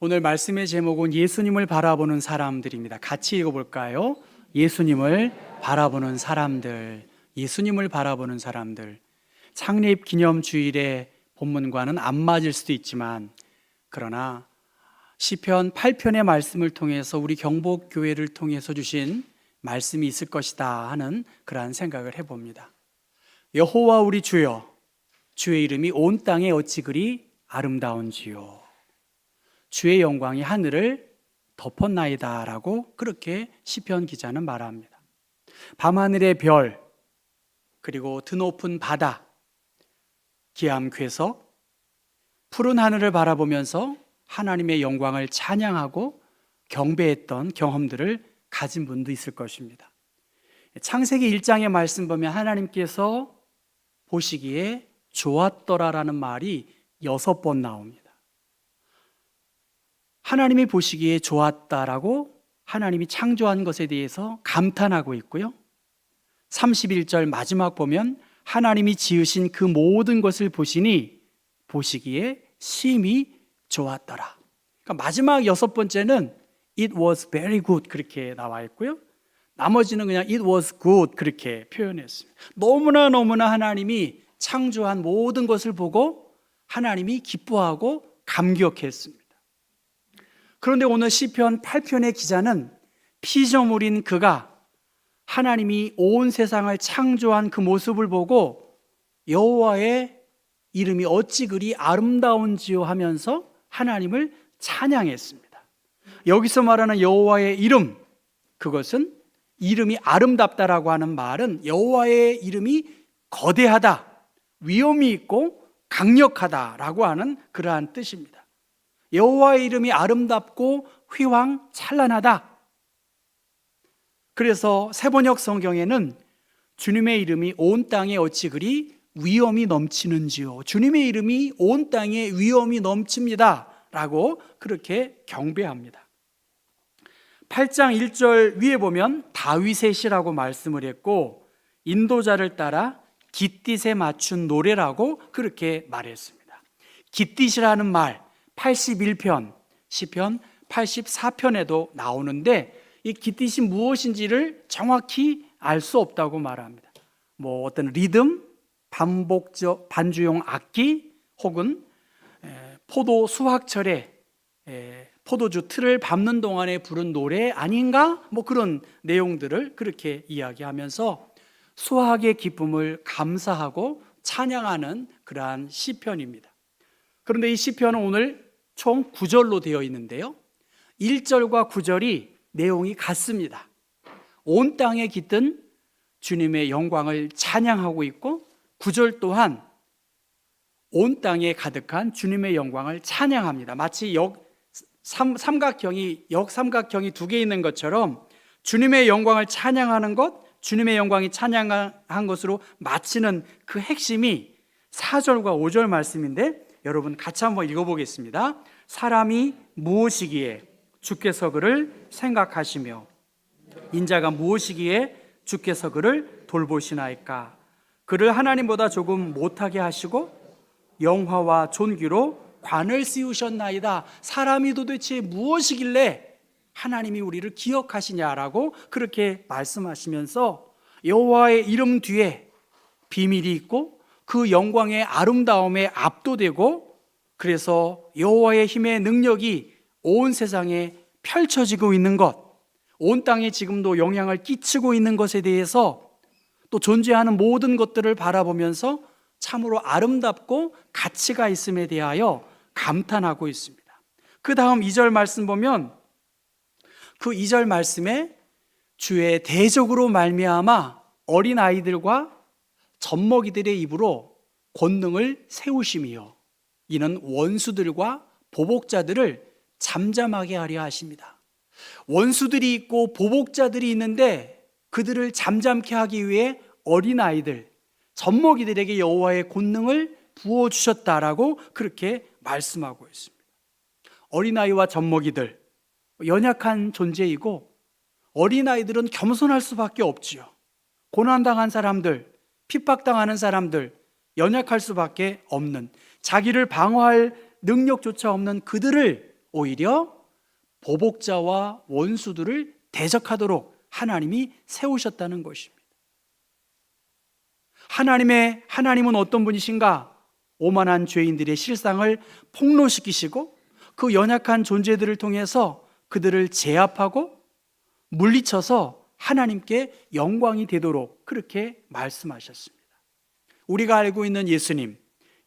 오늘 말씀의 제목은 예수님을 바라보는 사람들입니다. 같이 읽어볼까요? 예수님을 바라보는 사람들, 예수님을 바라보는 사람들. 창립 기념 주일의 본문과는 안 맞을 수도 있지만, 그러나 시편 8편의 말씀을 통해서 우리 경복교회를 통해서 주신 말씀이 있을 것이다 하는 그러한 생각을 해봅니다. 여호와 우리 주여, 주의 이름이 온 땅에 어찌 그리 아름다운지요. 주의 영광이 하늘을 덮었나이다 라고 그렇게 시편 기자는 말합니다. 밤하늘의 별, 그리고 드높은 바다, 기암 궤석, 푸른 하늘을 바라보면서 하나님의 영광을 찬양하고 경배했던 경험들을 가진 분도 있을 것입니다. 창세기 1장의 말씀 보면 하나님께서 보시기에 좋았더라라는 말이 6번 나옵니다. 하나님이 보시기에 좋았다라고 하나님이 창조한 것에 대해서 감탄하고 있고요. 31절 마지막 보면 하나님이 지으신 그 모든 것을 보시니 보시기에 심히 좋았더라. 그러니까 마지막 6번째는 It was very good 그렇게 나와 있고요. 나머지는 그냥 It was good 그렇게 표현했습니다. 너무나 하나님이 창조한 모든 것을 보고 하나님이 기뻐하고 감격했습니다. 그런데 오늘 시편 8편의 기자는 피조물인 그가 하나님이 온 세상을 창조한 그 모습을 보고 여호와의 이름이 어찌 그리 아름다운지요 하면서 하나님을 찬양했습니다. 여기서 말하는 여호와의 이름, 그것은 이름이 아름답다라고 하는 말은 여호와의 이름이 거대하다, 위엄이 있고 강력하다라고 하는 그러한 뜻입니다. 여호와의 이름이 아름답고 휘황찬란하다. 그래서 세번역 성경에는 주님의 이름이 온 땅에 어찌 그리 위엄이 넘치는지요, 주님의 이름이 온 땅에 위엄이 넘칩니다 라고 그렇게 경배합니다. 8장 1절 위에 보면 다윗의 시라고 말씀을 했고 인도자를 따라 깃딧에 맞춘 노래라고 그렇게 말했습니다. 깃딧이라는 말 81편, 시편 84편에도 나오는데 이 깃딧이 무엇인지를 정확히 알 수 없다고 말합니다. 어떤 리듬, 반주용 악기 혹은 포도 수확철에 포도주 틀을 밟는 동안에 부른 노래 아닌가? 그런 내용들을 그렇게 이야기하면서 수확의 기쁨을 감사하고 찬양하는 그러한 시편입니다. 그런데 이 시편은 오늘 총 9절로 되어 있는데요, 1절과 9절이 내용이 같습니다. 온 땅에 깃든 주님의 영광을 찬양하고 있고 9절 또한 온 땅에 가득한 주님의 영광을 찬양합니다. 마치 역삼각형이 2개 있는 것처럼 주님의 영광을 찬양하는 것, 주님의 영광이 찬양한 것으로 마치는 그 핵심이 4절과 5절 말씀인데 여러분 같이 한번 읽어보겠습니다. 사람이 무엇이기에 주께서 그를 생각하시며 인자가 무엇이기에 주께서 그를 돌보시나이까. 그를 하나님보다 조금 못하게 하시고 영화와 존귀로 관을 씌우셨나이다. 사람이 도대체 무엇이길래 하나님이 우리를 기억하시냐라고 그렇게 말씀하시면서 여호와의 이름 뒤에 비밀이 있고 그 영광의 아름다움에 압도되고 그래서 여호와의 힘의 능력이 온 세상에 펼쳐지고 있는 것, 온 땅에 지금도 영향을 끼치고 있는 것에 대해서 또 존재하는 모든 것들을 바라보면서 참으로 아름답고 가치가 있음에 대하여 감탄하고 있습니다. 그 다음 2절 말씀 보면 그 2절 말씀에 주의 대적으로 말미암아 어린아이들과 젖먹이들의 입으로 권능을 세우심이요 이는 원수들과 보복자들을 잠잠하게 하려 하십니다. 원수들이 있고 보복자들이 있는데 그들을 잠잠케 하기 위해 어린아이들, 젖먹이들에게 여호와의 권능을 부어주셨다라고 그렇게 말씀하고 있습니다. 어린아이와 젖먹이들, 연약한 존재이고 어린아이들은 겸손할 수밖에 없지요. 고난당한 사람들, 핍박당하는 사람들, 연약할 수밖에 없는, 자기를 방어할 능력조차 없는 그들을 오히려 보복자와 원수들을 대적하도록 하나님이 세우셨다는 것입니다. 하나님은 어떤 분이신가? 오만한 죄인들의 실상을 폭로시키시고 그 연약한 존재들을 통해서 그들을 제압하고 물리쳐서 하나님께 영광이 되도록 그렇게 말씀하셨습니다. 우리가 알고 있는 예수님,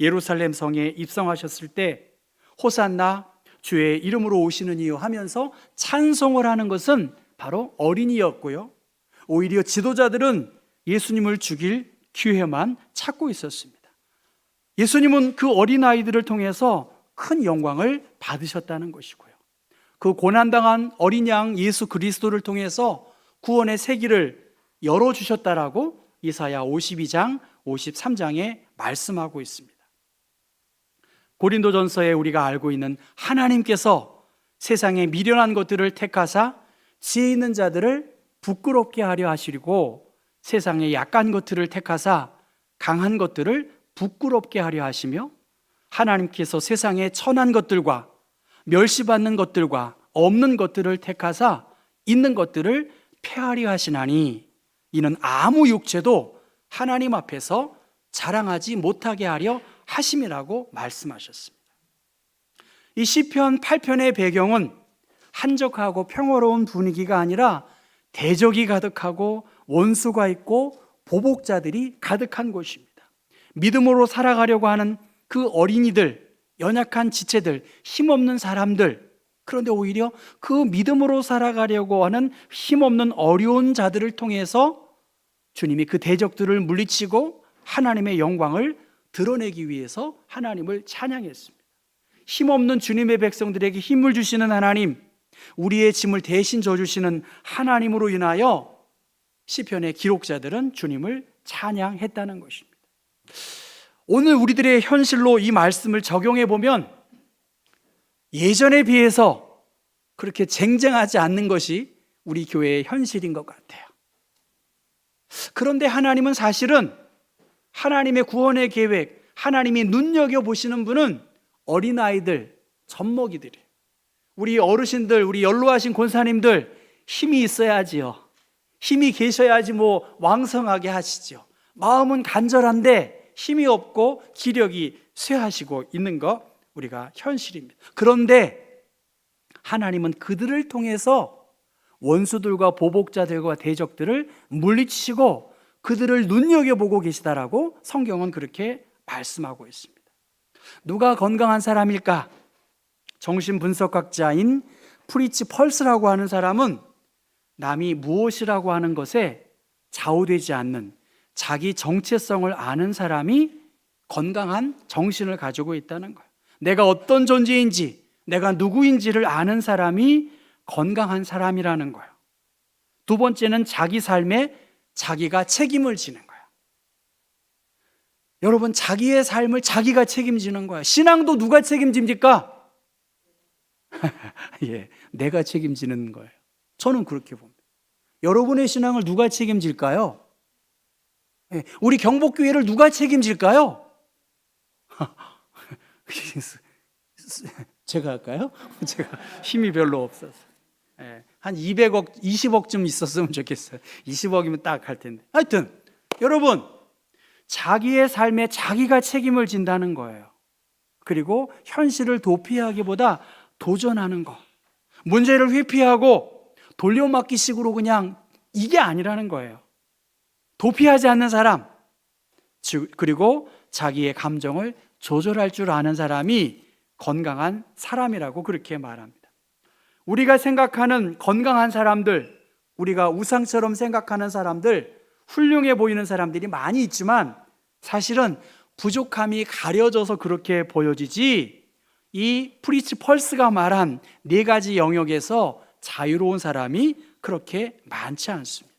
예루살렘 성에 입성하셨을 때 호산나 주의 이름으로 오시는 이요 하면서 찬송을 하는 것은 바로 어린이였고요. 오히려 지도자들은 예수님을 죽일 기회만 찾고 있었습니다. 예수님은 그 어린아이들을 통해서 큰 영광을 받으셨다는 것이고요. 그 고난당한 어린 양 예수 그리스도를 통해서 구원의 세기를 열어주셨다라고 이사야 52장, 53장에 말씀하고 있습니다. 고린도전서에 우리가 알고 있는 하나님께서 세상의 미련한 것들을 택하사 지혜 있는 자들을 부끄럽게 하려 하시고 세상의 약한 것들을 택하사 강한 것들을 부끄럽게 하려 하시며 하나님께서 세상의 천한 것들과 멸시받는 것들과 없는 것들을 택하사 있는 것들을 폐하려 하시나니 이는 아무 육체도 하나님 앞에서 자랑하지 못하게 하려 하심이라고 말씀하셨습니다. 이 시편 8편의 배경은 한적하고 평화로운 분위기가 아니라 대적이 가득하고 원수가 있고 보복자들이 가득한 곳입니다. 믿음으로 살아가려고 하는 그 어린이들, 연약한 지체들, 힘없는 사람들, 그런데 오히려 그 믿음으로 살아가려고 하는 힘없는 어려운 자들을 통해서 주님이 그 대적들을 물리치고 하나님의 영광을 드러내기 위해서 하나님을 찬양했습니다. 힘없는 주님의 백성들에게 힘을 주시는 하나님, 우리의 짐을 대신 져주시는 하나님으로 인하여 시편의 기록자들은 주님을 찬양했다는 것입니다. 오늘 우리들의 현실로 이 말씀을 적용해 보면 예전에 비해서 그렇게 쟁쟁하지 않는 것이 우리 교회의 현실인 것 같아요. 그런데 하나님은 사실은 하나님의 구원의 계획, 하나님이 눈여겨보시는 분은 어린아이들, 젖먹이들이에요. 우리 어르신들, 우리 연로하신 권사님들 힘이 있어야지요. 힘이 계셔야지 왕성하게 하시죠. 마음은 간절한데 힘이 없고 기력이 쇠하시고 있는 거 우리가 현실입니다. 그런데 하나님은 그들을 통해서 원수들과 보복자들과 대적들을 물리치시고 그들을 눈여겨보고 계시다라고 성경은 그렇게 말씀하고 있습니다. 누가 건강한 사람일까? 정신분석학자인 프리츠 펄스라고 하는 사람은 남이 무엇이라고 하는 것에 좌우되지 않는 자기 정체성을 아는 사람이 건강한 정신을 가지고 있다는 거예요. 내가 어떤 존재인지, 내가 누구인지를 아는 사람이 건강한 사람이라는 거예요. 두 번째는 자기 삶에 자기가 책임을 지는 거예요. 여러분, 자기의 삶을 자기가 책임지는 거예요. 신앙도 누가 책임집니까? 예, 내가 책임지는 거예요. 저는 그렇게 봅니다. 여러분의 신앙을 누가 책임질까요? 예, 우리 경복교회를 누가 책임질까요? 제가 할까요? 제가 힘이 별로 없어서. 예, 한 200억, 20억쯤 있었으면 좋겠어요. 20억이면 딱 할 텐데. 하여튼 여러분, 자기의 삶에 자기가 책임을 진다는 거예요. 그리고 현실을 도피하기보다 도전하는 거, 문제를 회피하고 돌려막기식으로 그냥 이게 아니라는 거예요. 도피하지 않는 사람, 그리고 자기의 감정을 조절할 줄 아는 사람이 건강한 사람이라고 그렇게 말합니다. 우리가 생각하는 건강한 사람들, 우리가 우상처럼 생각하는 사람들, 훌륭해 보이는 사람들이 많이 있지만 사실은 부족함이 가려져서 그렇게 보여지지, 이 프리츠 펄스가 말한 4가지 영역에서 자유로운 사람이 그렇게 많지 않습니다.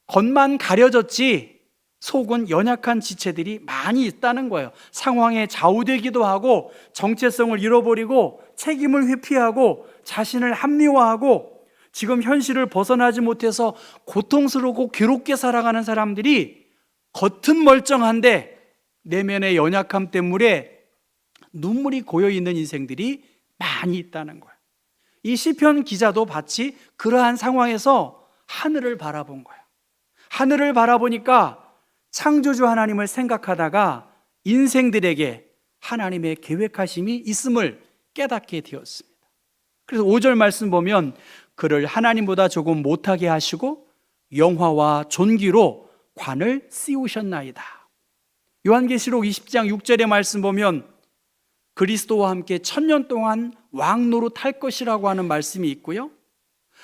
겉만 가려졌지 속은 연약한 지체들이 많이 있다는 거예요. 상황에 좌우되기도 하고 정체성을 잃어버리고 책임을 회피하고 자신을 합리화하고 지금 현실을 벗어나지 못해서 고통스럽고 괴롭게 살아가는 사람들이 겉은 멀쩡한데 내면의 연약함 때문에 눈물이 고여있는 인생들이 많이 있다는 거예요. 이 시편 기자도 마치 그러한 상황에서 하늘을 바라본 거예요. 하늘을 바라보니까 창조주 하나님을 생각하다가 인생들에게 하나님의 계획하심이 있음을 깨닫게 되었습니다. 그래서 5절 말씀 보면 그를 하나님보다 조금 못하게 하시고 영화와 존귀로 관을 씌우셨나이다. 요한계시록 20장 6절의 말씀 보면 그리스도와 함께 1000년 동안 왕노릇 할 것이라고 하는 말씀이 있고요,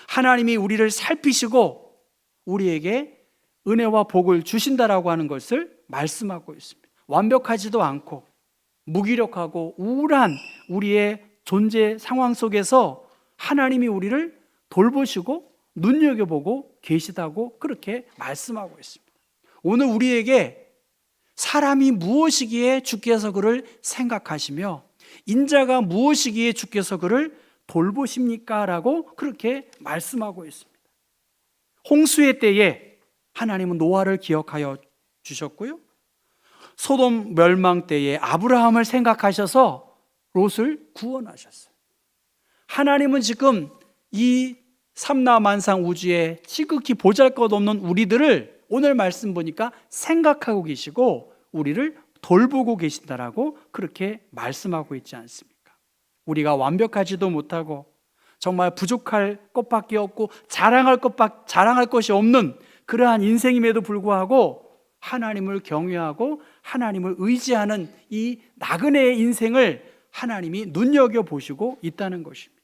하나님이 우리를 살피시고 우리에게 은혜와 복을 주신다라고 하는 것을 말씀하고 있습니다. 완벽하지도 않고 무기력하고 우울한 우리의 존재 상황 속에서 하나님이 우리를 돌보시고 눈여겨보고 계시다고 그렇게 말씀하고 있습니다. 오늘 우리에게 사람이 무엇이기에 주께서 그를 생각하시며 인자가 무엇이기에 주께서 그를 돌보십니까? 라고 그렇게 말씀하고 있습니다. 홍수의 때에 하나님은 노아를 기억하여 주셨고요, 소돔 멸망 때에 아브라함을 생각하셔서 롯을 구원하셨어요. 하나님은 지금 이 삼라만상 우주에 지극히 보잘것없는 우리들을 오늘 말씀 보니까 생각하고 계시고 우리를 돌보고 계신다라고 그렇게 말씀하고 있지 않습니까? 우리가 완벽하지도 못하고 정말 부족할 것밖에 없고 자랑할 것이 없는 그러한 인생임에도 불구하고 하나님을 경외하고 하나님을 의지하는 이 나그네의 인생을 하나님이 눈여겨보시고 있다는 것입니다.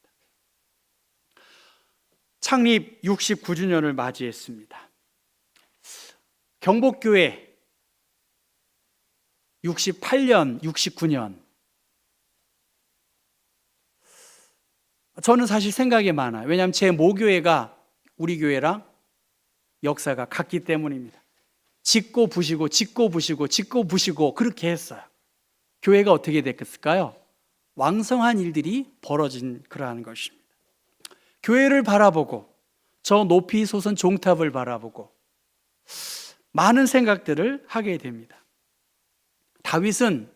창립 69주년을 맞이했습니다. 경복교회 68년, 69년. 저는 사실 생각이 많아요. 왜냐하면 제 모교회가 우리 교회랑 역사가 같기 때문입니다. 짓고 부시고 짓고 부시고 짓고 부시고 그렇게 했어요. 교회가 어떻게 됐을까요? 왕성한 일들이 벌어진 그러한 것입니다. 교회를 바라보고 저 높이 솟은 종탑을 바라보고 많은 생각들을 하게 됩니다. 다윗은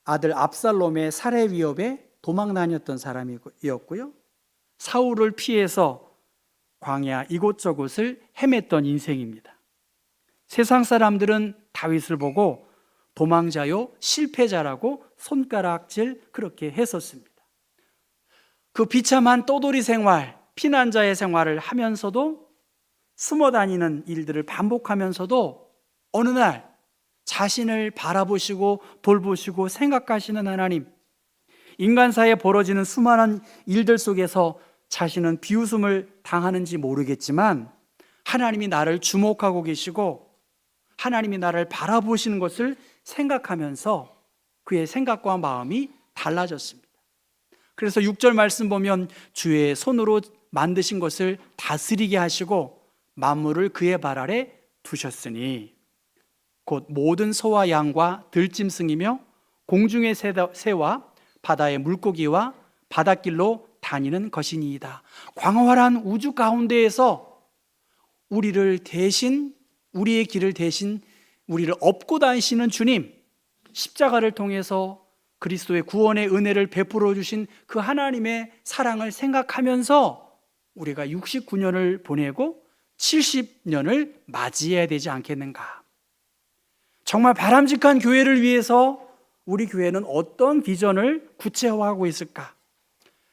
아들 압살롬의 살해 위협에 도망 다녔던 사람이었고요, 사울을 피해서 광야 이곳저곳을 헤맸던 인생입니다. 세상 사람들은 다윗을 보고 도망자요 실패자라고 손가락질 그렇게 했었습니다. 그 비참한 떠돌이 생활, 피난자의 생활을 하면서도 숨어 다니는 일들을 반복하면서도 어느 날 자신을 바라보시고 돌보시고 생각하시는 하나님, 인간사에 벌어지는 수많은 일들 속에서 자신은 비웃음을 당하는지 모르겠지만 하나님이 나를 주목하고 계시고 하나님이 나를 바라보시는 것을 생각하면서 그의 생각과 마음이 달라졌습니다. 그래서 6절 말씀 보면 주의 손으로 만드신 것을 다스리게 하시고 만물을 그의 발 아래 두셨으니 곧 모든 소와 양과 들짐승이며 공중의 새와 바다의 물고기와 바닷길로 다니는 것이니이다. 광활한 우주 가운데에서 우리의 길을 대신 우리를 업고 다니시는 주님, 십자가를 통해서 그리스도의 구원의 은혜를 베풀어 주신 그 하나님의 사랑을 생각하면서 우리가 69년을 보내고 70년을 맞이해야 되지 않겠는가? 정말 바람직한 교회를 위해서 우리 교회는 어떤 비전을 구체화하고 있을까?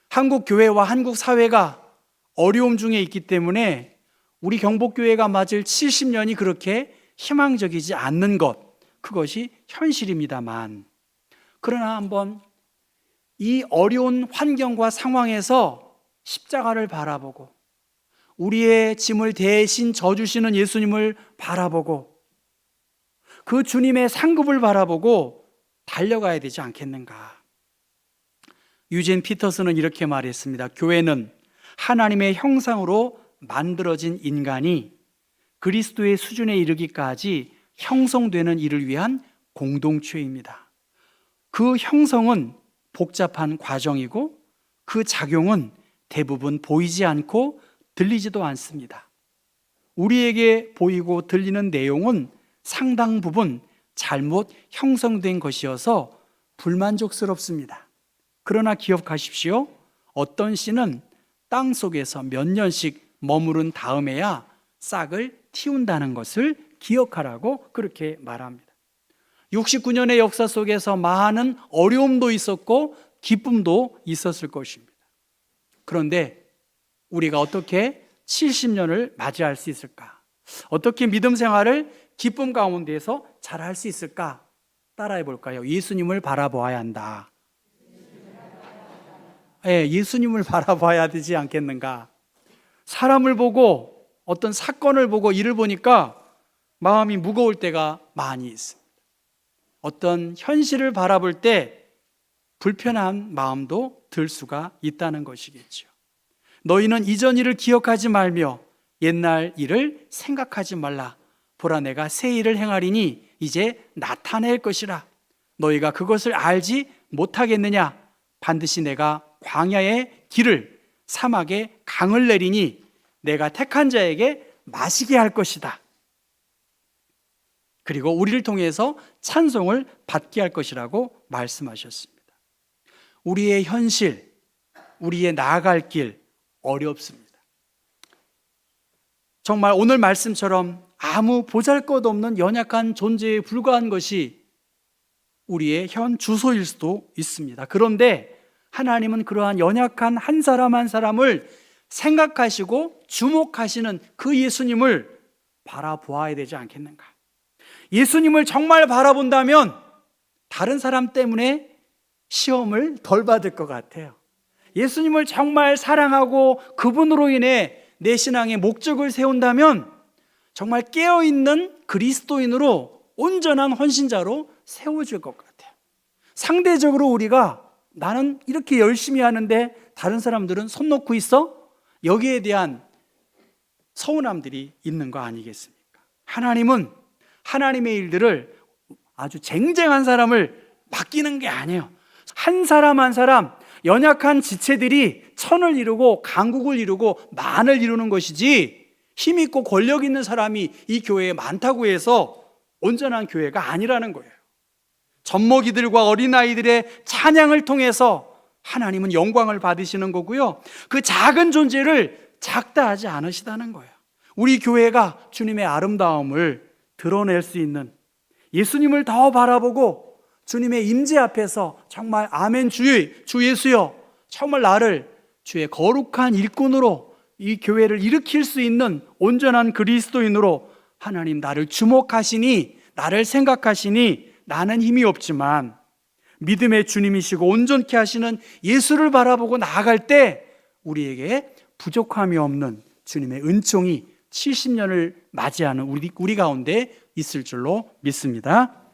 한국 교회와 한국 사회가 어려움 중에 있기 때문에 우리 경복교회가 맞을 70년이 그렇게 희망적이지 않는 것, 그것이 현실입니다만, 그러나 한번 이 어려운 환경과 상황에서 십자가를 바라보고 우리의 짐을 대신 져주시는 예수님을 바라보고 그 주님의 상급을 바라보고 달려가야 되지 않겠는가? 유진 피터슨은 이렇게 말했습니다. 교회는 하나님의 형상으로 만들어진 인간이 그리스도의 수준에 이르기까지 형성되는 일을 위한 공동체입니다. 그 형성은 복잡한 과정이고 그 작용은 대부분 보이지 않고 들리지도 않습니다. 우리에게 보이고 들리는 내용은 상당 부분 잘못 형성된 것이어서 불만족스럽습니다. 그러나 기억하십시오. 어떤 씨는 땅 속에서 몇 년씩 머무른 다음에야 싹을 틔운다는 것을 기억하라고 그렇게 말합니다. 69년의 역사 속에서 많은 어려움도 있었고 기쁨도 있었을 것입니다. 그런데 우리가 어떻게 70년을 맞이할 수 있을까? 어떻게 믿음 생활을 기쁨 가운데서 잘할 수 있을까? 따라해 볼까요? 예수님을 바라보아야 한다. 예수님을 바라봐야 되지 않겠는가? 사람을 보고 어떤 사건을 보고 일을 보니까 마음이 무거울 때가 많이 있습니다. 어떤 현실을 바라볼 때 불편한 마음도 들 수가 있다는 것이겠죠. 너희는 이전 일을 기억하지 말며 옛날 일을 생각하지 말라. 보라, 내가 새 일을 행하리니 이제 나타낼 것이라. 너희가 그것을 알지 못하겠느냐? 반드시 내가 광야의 길을, 사막에 강을 내리니 내가 택한 자에게 마시게 할 것이다. 그리고 우리를 통해서 찬송을 받게 할 것이라고 말씀하셨습니다. 우리의 현실, 우리의 나아갈 길 어렵습니다. 정말 오늘 말씀처럼 아무 보잘것없는 연약한 존재에 불과한 것이 우리의 현 주소일 수도 있습니다. 그런데 하나님은 그러한 연약한 한 사람 한 사람을 생각하시고 주목하시는 그 예수님을 바라보아야 되지 않겠는가? 예수님을 정말 바라본다면 다른 사람 때문에 시험을 덜 받을 것 같아요. 예수님을 정말 사랑하고 그분으로 인해 내 신앙의 목적을 세운다면 정말 깨어있는 그리스도인으로 온전한 헌신자로 세워질 것 같아요. 상대적으로 우리가 나는 이렇게 열심히 하는데 다른 사람들은 손 놓고 있어? 여기에 대한 서운함들이 있는 거 아니겠습니까? 하나님은 하나님의 일들을 아주 쟁쟁한 사람을 맡기는 게 아니에요. 한 사람 한 사람 연약한 지체들이 천을 이루고 강국을 이루고 만을 이루는 것이지 힘있고 권력 있는 사람이 이 교회에 많다고 해서 온전한 교회가 아니라는 거예요. 젖먹이들과 어린아이들의 찬양을 통해서 하나님은 영광을 받으시는 거고요. 그 작은 존재를 작다 하지 않으시다는 거예요. 우리 교회가 주님의 아름다움을 드러낼 수 있는, 예수님을 더 바라보고 주님의 임재 앞에서 정말 아멘 주 예수여, 정말 나를 주의 거룩한 일꾼으로 이 교회를 일으킬 수 있는 온전한 그리스도인으로 하나님 나를 주목하시니, 나를 생각하시니 나는 힘이 없지만 믿음의 주님이시고 온전케 하시는 예수를 바라보고 나아갈 때 우리에게 부족함이 없는 주님의 은총이 70년을 맞이하는 우리 가운데 있을 줄로 믿습니다.